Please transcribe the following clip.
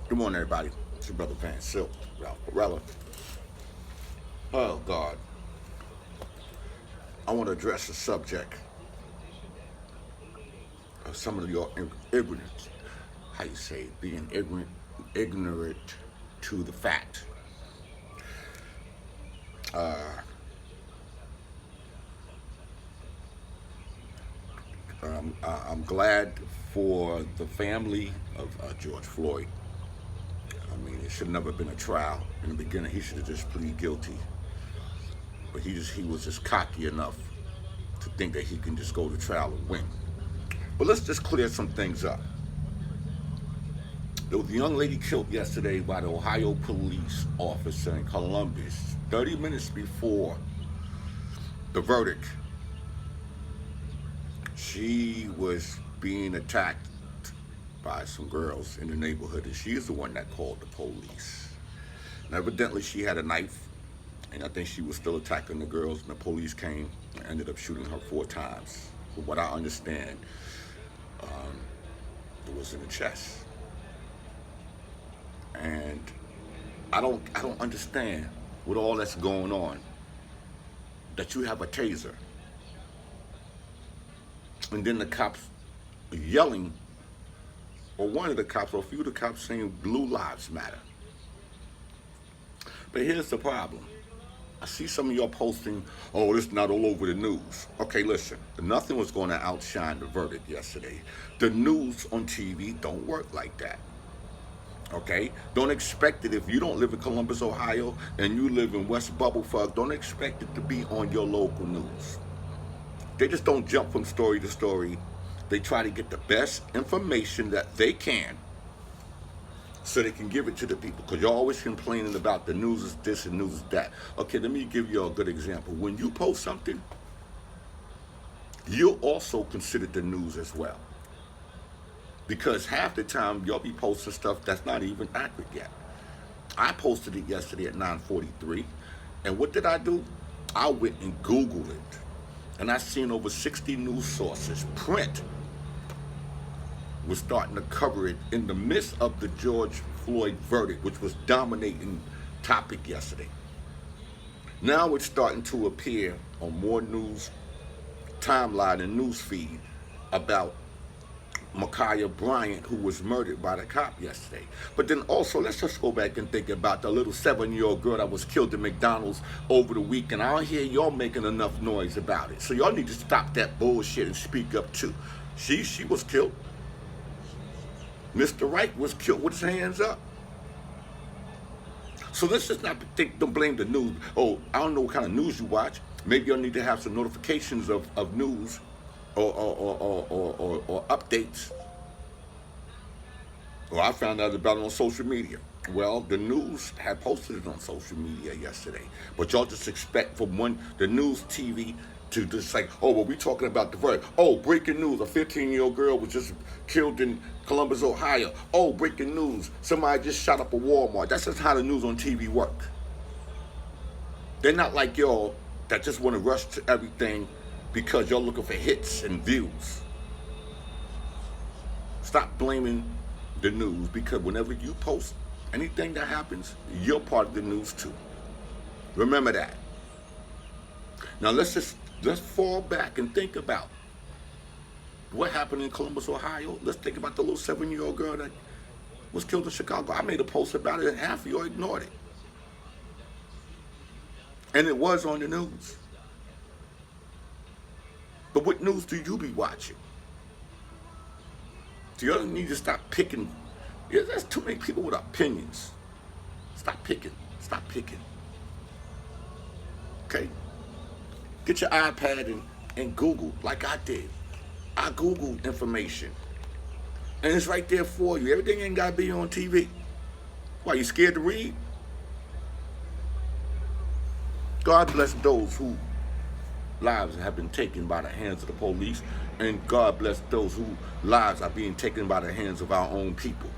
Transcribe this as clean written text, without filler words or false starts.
Good morning, everybody. It's your brother Van Silk, Ralph Perella. Oh, God. I want to address the subject of some of your ignorance. How you say it? Being ignorant to the fact. Uh, I'm glad for the family of George Floyd. I mean, it should have never been a trial. In the beginning, he should have just pleaded guilty. But he was just cocky enough to think that he can just go to trial and win. But let's just clear some things up. There was a young lady killed yesterday by the Ohio police officer in Columbus, 30 minutes before the verdict. She was being attacked by some girls in the neighborhood, and she is the one that called the police. And evidently, she had a knife, and I think she was still attacking the girls, and the police came and ended up shooting her 4 times. From what I understand, it was in the chest. And I don't understand with all that's going on that you have a taser, and then the cops yelling, or one of the cops, or a few of the cops saying blue lives matter. But here's the problem. I see some of y'all posting, oh, it's not all over the news. Okay, listen, nothing was going to outshine the verdict yesterday. The news on TV don't work like that. Okay? Don't expect it if you don't live in Columbus, Ohio, and you live in West Bubblefuck, don't expect it to be on your local news. They just don't jump from story to story. They try to get the best information that they can so they can give it to the people. Because you're always complaining about the news is this and news is that. Okay, let me give you a good example. When you post something, you'll also consider the news as well. Because half the time, y'all be posting stuff that's not even accurate yet. I posted it yesterday at 9:43. And what did I do? I went and Googled it. And I seen over 60 news sources. Print was starting to cover it in the midst of the George Floyd verdict, which was dominating topic yesterday. Now it's starting to appear on more news timeline and news feed about Ma'Khia Bryant, who was murdered by the cop yesterday. But then also, let's just go back and think about the little 7-year-old girl that was killed at McDonald's over the weekend. I don't hear y'all making enough noise about it. So y'all need to stop that bullshit and speak up too. She was killed. Mr. Wright was killed with his hands up. So let's just not don't blame the news. Oh, I don't know what kind of news you watch. Maybe y'all need to have some notifications of news or updates. Well, I found out about it on social media. Well, the news had posted it on social media yesterday. But y'all just expect from the news TV to just say, oh, well, we talking about the verdict. Oh, breaking news, a 15-year-old girl was just killed in Columbus, Ohio. Oh, breaking news, somebody just shot up a Walmart. That's just how the news on TV work. They're not like y'all that just want to rush to everything because you're looking for hits and views. Stop blaming the news, because whenever you post anything that happens, you're part of the news too. Remember that. Now let's fall back and think about what happened in Columbus, Ohio. Let's think about the little 7-year-old girl that was killed in Chicago. I made a post about it and half of y'all ignored it. And it was on the news. But what news do you be watching? Do you need to stop picking? Yeah, there's too many people with opinions. Stop picking. Stop picking. Okay? Get your iPad and Google like I did. I Googled information. And it's right there for you. Everything ain't got to be on TV. Why, you scared to read? God bless those whose lives have been taken by the hands of the police, and God bless those whose lives are being taken by the hands of our own people.